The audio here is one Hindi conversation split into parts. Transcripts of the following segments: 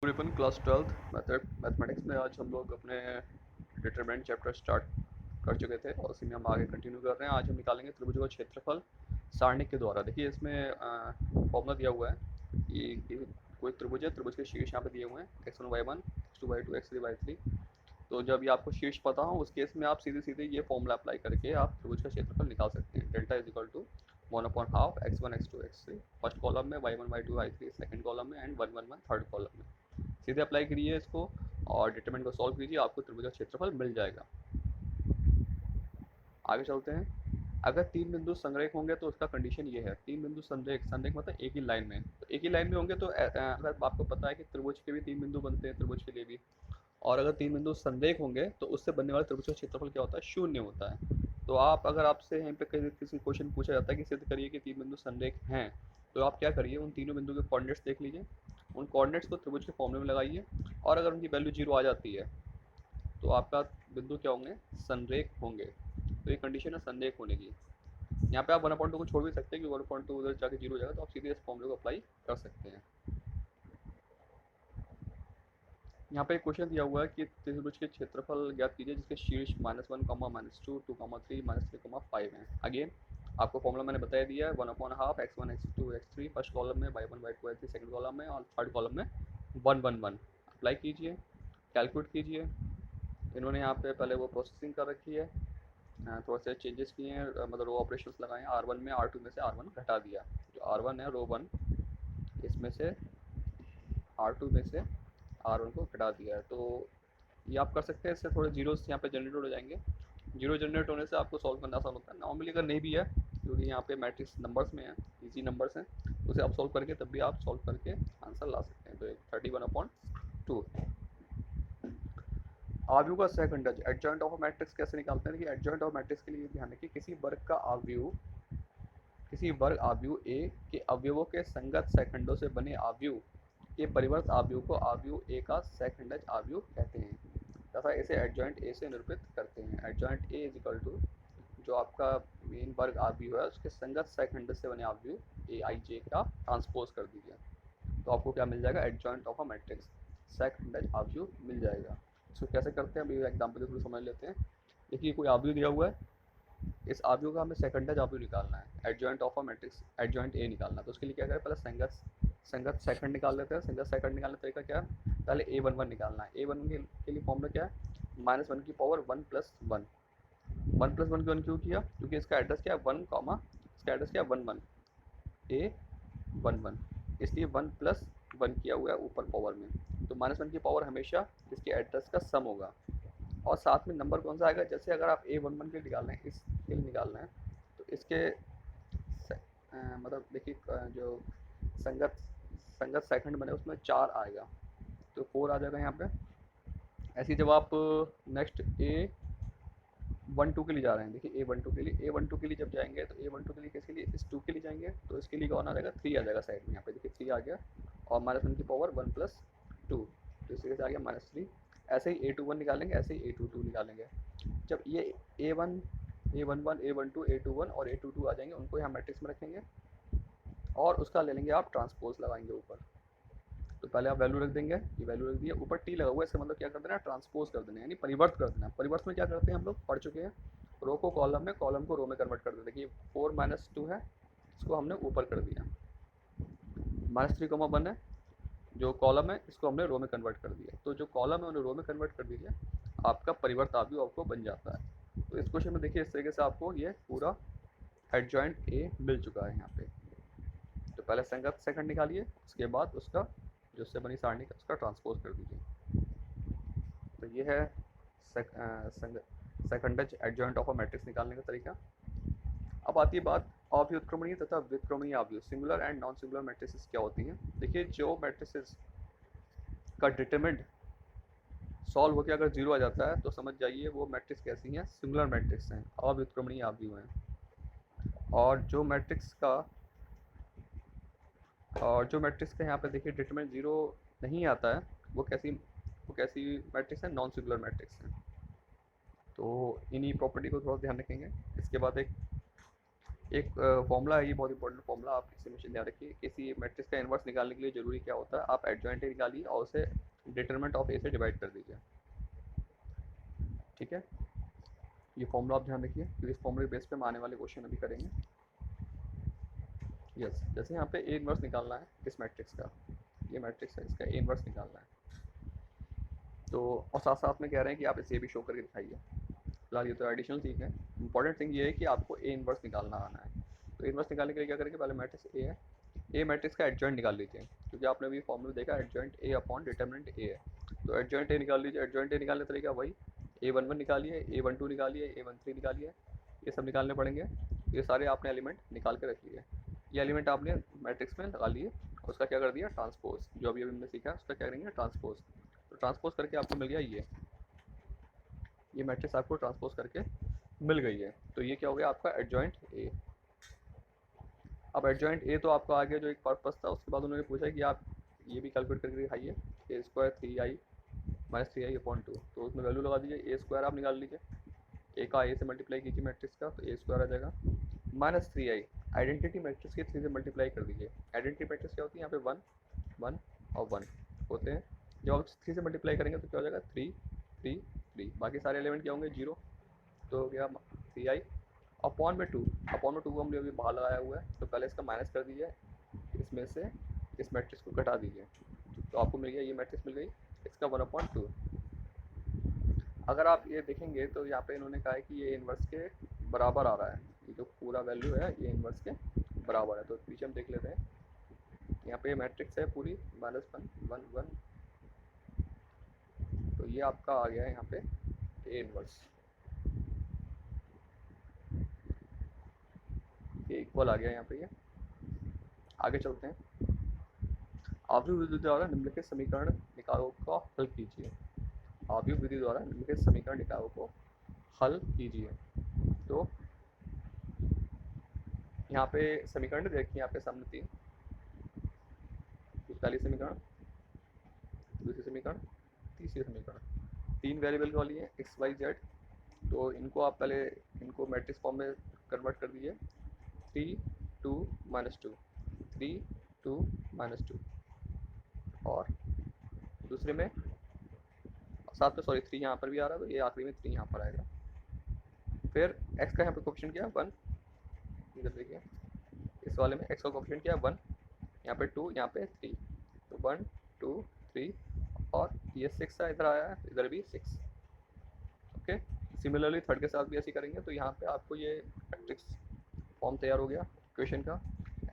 रिपन क्लास 12th मैथमेटिक्स में आज हम लोग अपने डिटरमिनेंट चैप्टर स्टार्ट कर चुके थे और उसी में हम आगे कंटिन्यू कर रहे हैं। आज हम निकालेंगे त्रिभुजों का क्षेत्रफल सारणिक के द्वारा। देखिए इसमें फॉर्मूला दिया हुआ है कि कोई त्रिभुज है, त्रिभुज के शीर्ष यहाँ पे दिए हुए हैं x1 y1 x2 y2 x3 y3। तो जब ये आपको शीर्ष पता हो उस केस में आप सीधे सीधे ये फॉर्मूला अप्लाई करके आप त्रिभुज का क्षेत्रफल निकाल सकते हैं। Delta is equal to 1/2 x1 x2 x3 first column में, y1 y2 y3 second column में एंड 1 1 1 थर्ड कॉलम में। सीधे अप्लाई करिए इसको और डिटरमिनेंट को सॉल्व कीजिए, आपको त्रिभुज का क्षेत्रफल मिल जाएगा। आगे चलते हैं। अगर तीन बिंदु संरेख होंगे तो उसका कंडीशन ये है। तीन बिंदु संरेख, संरेख मतलब एक ही लाइन में, तो एक ही लाइन में होंगे तो अगर आपको पता है कि त्रिभुज के भी तीन बिंदु बनते हैं, त्रिभुज के लिए भी। और अगर तीन बिंदु संरेख होंगे तो उससे बनने वाले त्रिभुज का क्षेत्रफल क्या होता है? शून्य होता है। तो आप अगर आपसे यहाँ पे किसी क्वेश्चन पूछा जाता है कि सिद्ध करिए कि तीन बिंदु संरेख हैं, तो आप क्या करिए, उन तीनों बिंदु के कोऑर्डिनेट्स देख लीजिए, उन कोऑर्डिनेट्स को त्रिभुज के फॉर्मूले में लगाइए और अगर उनकी वैल्यू जीरो आ जाती है तो आपका बिंदु क्या होंगे? संरेख होंगे। तो ये कंडीशन है संरेख होने की। यहाँ पे आप 1/2 को छोड़ भी सकते हैं कि 1/2 उधर जाके जीरो हो जाएगा, तो आप सीधे इस फॉर्मूले को अप्लाई कर सकते हैं। यहाँ पे एक क्वेश्चन दिया हुआ है कि त्रिभुज के क्षेत्रफल ज्ञात कीजिए जिसके शीर्ष -1, -2, 2, 3, -3, 5 है। अगेन आपको फॉर्मूला मैंने बता दिया है, 1/2 x1 x2 x3 first column में, y1 y2 y3 second column में और थर्ड कॉलम में 1 1 1। अप्लाई कीजिए, कैलकुलेट कीजिए। इन्होंने यहाँ पे पहले वो प्रोसेसिंग कर रखी है, थोड़ा से चेंजेस किए हैं, मतलब रो ऑपरेशंस लगाए हैं। R1 में R2 में से R1 घटा दिया। जो R1 है रो 1, इसमें से R2 में से R1 को घटा दिया है। तो ये आप कर सकते हैं। इससे थोड़े जीरोस यहाँ पे जनरेट हो जाएंगे। जीरो जनरेट होने से आपको सॉल्व करना आसान होता है। नॉर्मली अगर नहीं भी है, क्योंकि यहाँ पे मैट्रिक्स नंबर्स में है, इजी नंबर्स हैं, उसे आप सॉल्व करके तब भी आप सॉल्व करके आंसर ला सकते हैं। तो 31/2। आव्यूह का सहखंडज, एडजॉइंट ऑफ मैट्रिक्स कैसे निकालते हैं? देखिए एडजॉइंट ऑफ मैट्रिक्स के लिए ध्यान रखिए, किसी वर्ग का आव्यूह, किसी वर्ग आव्यूह ए के अवयवों के संगत सहखंडों से बने आव्यूह के परिवर्त आव्यूह को आव्यूह ए का सहखंडज आव्यूह कहते हैं तथा इसे एडजॉइंट ए से निरूपित करते हैं। Adjoint a is equal to जो आपका मेन वर्ग आव्यूह है उसके संगत सहखंड से बने आव्यूह ए आई जे का ट्रांसपोज कर दीजिए, तो आपको क्या मिल जाएगा? एडजॉइंट ऑफ अ मैट्रिक्स, सहखंडज आव्यूह मिल जाएगा। इसको कैसे करते हैं अभी एग्जाम्पल के थ्रू समझ लेते हैं। देखिए कोई आव्यूह दिया हुआ है, इस आव्यूह का हमें सेकंडज आव्यूह निकालना है, adjoint of a matrix adjoint A निकालना है। तो उसके लिए क्या करें, पहले संगत संगत सेकंड निकाल लेते हैं। संगत सेकंड निकालने का तरीका क्या है? पहले a11 निकालना है। a11 के लिए फॉर्मूला क्या है? -1 की पावर 1 + 1। 1 + 1 की 1 क्यों किया? क्योंकि इसका एड्रेस क्या है 1, इसका एड्रेस क्या है 1 1 a11, इसलिए 1 + 1 किया हुआ है ऊपर पावर में। तो -1 की पावर हमेशा इसके एड्रेस का सम होगा। और साथ में नंबर कौन सा आएगा? जैसे अगर आप a11 के निकालना है, इसके लिए निकालना है, तो इसके मतलब देखिए जो संगत संगत सेकंड बने उसमें 4 आएगा, तो 4 आ जाएगा यहाँ पे। ऐसे ही जब आप नेक्स्ट A12 के लिए जा रहे हैं, देखिए A12 के लिए, A12 के लिए जब जाएंगे तो A12 के लिए किसके लिए? इस 2 के लिए जाएंगे, तो इसके लिए कौन आ जाएगा? 3 आ जाएगा साइड में। यहाँ पे देखिए 3 आ गया और -1 की पावर 1 + 2, तो इस तरह से आ गया -3। ऐसे ही A21 निकालेंगे, ऐसे ही A22 निकालेंगे। जब ये A1 A11 A12 A21 और A22 आ जाएंगे, उनको यहाँ मैट्रिक्स में रखेंगे और उसका ले लेंगे आप ट्रांसपोज लगाएंगे ऊपर। तो पहले आप वैल्यू रख देंगे, ये वैल्यू रख दिया, ऊपर टी लगा हुआ है, इसका मतलब क्या कर देना? ट्रांसपोज कर देना, यानी परिवर्त कर देना। परिवर्त में क्या करते हैं हम लोग पढ़ चुके हैं, रो को कॉलम में, कॉलम को रो में कन्वर्ट कर देते हैं। देखिए 4 - 2 है, इसको हमने ऊपर कर दिया। -3, 1 है, जो कॉलम है इसको हमने रो में कन्वर्ट कर दिया। तो जो कॉलम है उन्हें रो में कन्वर्ट कर दीजिए, आपका परिवर्त आव्यूह आपको बन जाता है। तो इस क्वेश्चन में देखिए इस तरीके से आपको ये पूरा एडजॉइंट ए मिल चुका है यहाँ पे। तो पहले संगत सेकंड निकालिए, उसके बाद उसका जो उससे बनी सारणी का उसका ट्रांसपोज कर दीजिए। तो ये है सेकंडज एडजॉइंट ऑफ अ मैट्रिक्स निकालने का तरीका। अब आती है बात अव्युत्क्रमणीय तथा व्युत्क्रमणीय आव्यूह, singular and non singular matrices क्या होती हैं। देखिए जो मैट्रिसेस का डिटरमिनेंट सॉल्व होकर अगर जीरो आ जाता है तो समझ जाइए वो मैट्रिक्स कैसी हैं? सिंगुलर मैट्रिक्स हैं, अव्युत्क्रमणीय आव्यूह हैं। और जो मैट्रिक्स का यहाँ पे देखिए डिटरमिनेंट जीरो नहीं आता है, वो कैसी मैट्रिक्स है? नॉन सिंगुलर मैट्रिक्स है। तो इन्हीं प्रॉपर्टी को थोड़ा ध्यान रखेंगे। इसके बाद एक एक फॉर्मूला है, ये बहुत इंपॉर्टेंट फॉर्मूला, आप इसे हमेशा ध्यान रखिए। किसी मैट्रिक्स का इन्वर्स निकालने के लिए जरूरी क्या होता है, आप एडजॉइंट ए निकालिए और उसे डिटरमिनेंट ऑफ ए से डिवाइड कर दीजिए। ठीक है, ये फॉर्मूला आप ध्यान रखिए, क्योंकि इस फॉर्मूले बेस पे हम आने वाले क्वेश्चन अभी करेंगे। यस, जैसे यहाँ पे ए इन्वर्स निकालना है इस मैट्रिक्स का, ये मैट्रिक्स है, इसका ए इन्वर्स निकालना है, तो और साथ साथ में कह रहे हैं कि आप इसे भी शो करके दिखाइए। फिलहाल ये तो एडिशनल थिंग है, इंपॉर्टेंट थिंग ये है कि आपको ए इन्वर्स निकालना आना है। तो ए इन्वर्स निकालने के लिए क्या करेंगे, पहले मैट्रिक्स ए है, ए मैट्रिक्स का एडजॉइंट निकाल लीजिए, क्योंकि आपने अभी फॉर्मूला देखा adjoint A upon determinant A है। तो एडजॉइंट ए निकाल लीजिए, एडजॉइंट ए निकालने का तरीका वही, A11 निकालिए, A12 निकालिए, A13 निकालिए, ये सब निकालने पड़ेंगे। ये सारे आपने एलिमेंट निकाल के रख लिए, ये एलिमेंट आपने मैट्रिक्स में लगा लिए, उसका क्या कर दिया, ट्रांसपोज, जो अभी अभी हमने सीखा उसका क्या करेंगे, ट्रांसपोज। तो ट्रांसपोज करके आपको मिल गया ये मैट्रिक्स आपको ट्रांसपोज करके मिल गई है। तो ये क्या हो गया आपका एडजॉइंट ए। अब एडजॉइंट ए तो आपका आ गया जो एक पर्पस था। उसके बाद उन्होंने पूछा कि आप ये भी कैलकुलेट करके दिखाइए, ए square 3i minus 3i upon 2, तो उसमें वैल्यू लगा दीजिए, ए स्क्वायर आप निकाल लीजिए, ए का ए से मल्टीप्लाई कीजिए मैट्रिक्स का, तो ए स्क्वायर आ जाएगा, माइनस 3i आइडेंटिटी मैट्रिक्स के 3 से मल्टीप्लाई कर दीजिए। आइडेंटिटी मैट्रिक्स क्या होती है, यहाँ पे 1 1 और 1 होते हैं, जब आप 3 से मल्टीप्लाई करेंगे तो क्या हो जाएगा 3 3 3, बाकी सारे एलिमेंट क्या होंगे 0, तो हो गया 3i अपॉन में 2, अपॉन में 2 को हमने अभी बाहर लगाया हुआ है, तो पहले इसका माइनस कर दीजिए, इसमें से इस मैट्रिक्स को घटा दीजिए, तो आपको मिल गया ये मैट्रिक्स मिल गई, इसका 1/2। अगर आप ये देखेंगे तो यहाँ पे इन्होंने कहा है कि ये इन्वर्स के बराबर आ रहा है, ये जो पूरा वैल्यू है ये इन्वर्स के बराबर है। तो पीछे हम देख लेते हैं, यहाँ पे मैट्रिक्स है पूरी -1 1 1, तो ये आपका आ गया है यहाँ पे ए इन्वर्स, ये इक्वल आ गया यहाँ पे। ये आगे चलते हैं, आव्यूह विधि द्वारा निम्नलिखित समीकरण निकायों का हल कीजिए। आव्यूह विधि द्वारा निम्नलिखित समीकरण निकायों को हल कीजिए। तो यहाँ पे समीकरण देखिए, यहाँ पे सामने 3, पहली समीकरण, दूसरी समीकरण, तीसरी समीकरण, 3 वेरिएबल वाली है एक्स वाई जेड। तो इनको आप पहले इनको मैट्रिक्स फॉर्म में कन्वर्ट कर दीजिए, 3 2 -2, 3 2 -2, और दूसरे में साथ में सॉरी 3 यहाँ पर भी आ रहा है, तो ये आखिरी में 3 यहाँ पर आएगा। फिर एक्स का यहाँ पर कोफिशिएंट क्या है 1, इधर देखिए इस वाले में एक्स का कोफिशिएंट क्या है 1, यहाँ पे 2, यहाँ पे 3, तो 1 2 3, और ये 6 है, इधर आया है तो इधर भी 6। ओके, सिमिलरली थर्ड के साथ भी ऐसे करेंगे, तो यहाँ पे आपको ये मैट्रिक्स फॉर्म तैयार हो गया इक्वेशन का,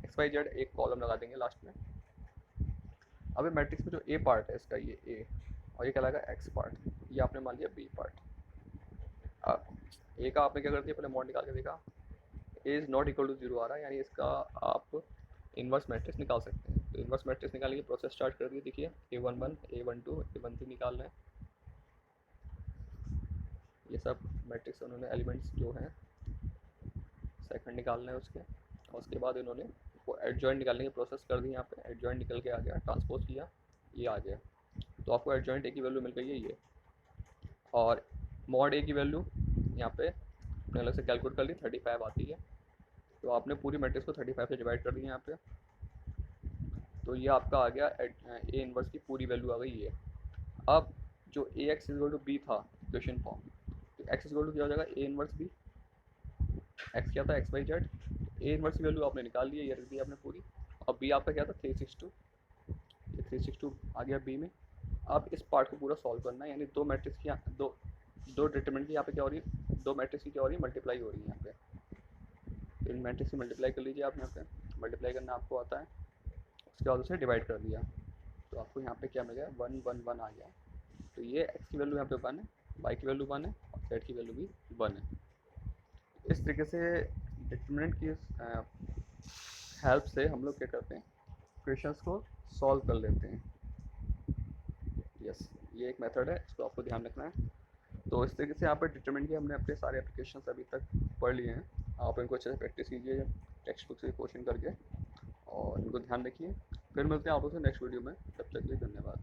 एक्स वाई जेड एक कॉलम लगा देंगे लास्ट में। अब मैट्रिक्स में जो ए पार्ट है इसका, ये ए, और ये कहलाएगा एक्स पार्ट, ये आपने मान लिया बी पार्ट। अब ए का आपने क्या कर दिया, पहले मॉड निकाल के देखा, a is not equal to 0 आ रहा है, यानी इसका आप इन्वर्स मैट्रिक्स निकाल सकते हैं। तो इन्वर्स मैट्रिक्स निकालने की प्रोसेस स्टार्ट कर दी, देखिए A11 A12 A13 निकालना है, ये सब मैट्रिक्स उन्होंने एलिमेंट्स जो हैं सेकंड निकालना है उसके, और उसके बाद इन्होंने वो एडजॉइंट निकालने की प्रोसेस कर दी। यहाँ पे एडजॉइंट निकल के आ गया, ट्रांसपोज किया, ये आ गया, तो आपको एडजॉइंट ए की वैल्यू मिल गई है ये, और मॉड ए की वैल्यू यहाँ पे अपने अलग से कैलकुलेट कर ली, 35 आती है, तो आपने पूरी मैट्रिक्स को 35 से डिवाइड कर दिया यहाँ पे, तो ये आपका आ गया ए इन्वर्स की पूरी वैल्यू आ गई ये। अब जो ए एक्स इज टू बी था इक्वेशन फॉर्म, तो एक्स इज टू क्या हो जाएगा ए इन्वर्स बी, एक्स क्या था x Y Z, A inverse की वैल्यू आपने निकाल ली है, ये रख दी आपने पूरी, और बी आपका क्या था 362, ये 362 आ गया बी में। अब इस पार्ट को पूरा सॉल्व करना है, यानी दो मैट्रिक्स की दो दो डिटरमिनेंट की यहाँ पे क्या हो रही है, दो मैट्रिक्स की क्या हो रही है, मल्टीप्लाई हो रही है यहाँ पे, तो इन मैट्रिक्स की मल्टीप्लाई कर लीजिए आप, यहाँ पे मल्टीप्लाई करना आपको आता है, उसके बाद उसे डिवाइड कर दिया, तो आपको यहाँ पे क्या मिल गया 1 1 1 आ गया। तो ये एक्स की वैल्यू यहाँ पे 1 है, वाई की वैल्यू 1 है, और जेड की वैल्यू भी 1 है। इस तरीके से डिटरमिनेंट की हेल्प से हम लोग क्या करते हैं, क्वेश्चंस को सॉल्व कर लेते हैं। यस, ये एक मेथड है, इसको आपको ध्यान रखना है। तो इस तरीके से यहाँ पर डिटरमिनेंट के हमने अपने सारे एप्लीकेशंस अभी तक पढ़ लिए हैं, आप इनको अच्छे से प्रैक्टिस कीजिए टेक्स्ट बुक से क्वेश्चन करके, और इनको ध्यान रखिए। फिर मिलते हैं आप लोग से नेक्स्ट वीडियो में, तब तक के लिए धन्यवाद।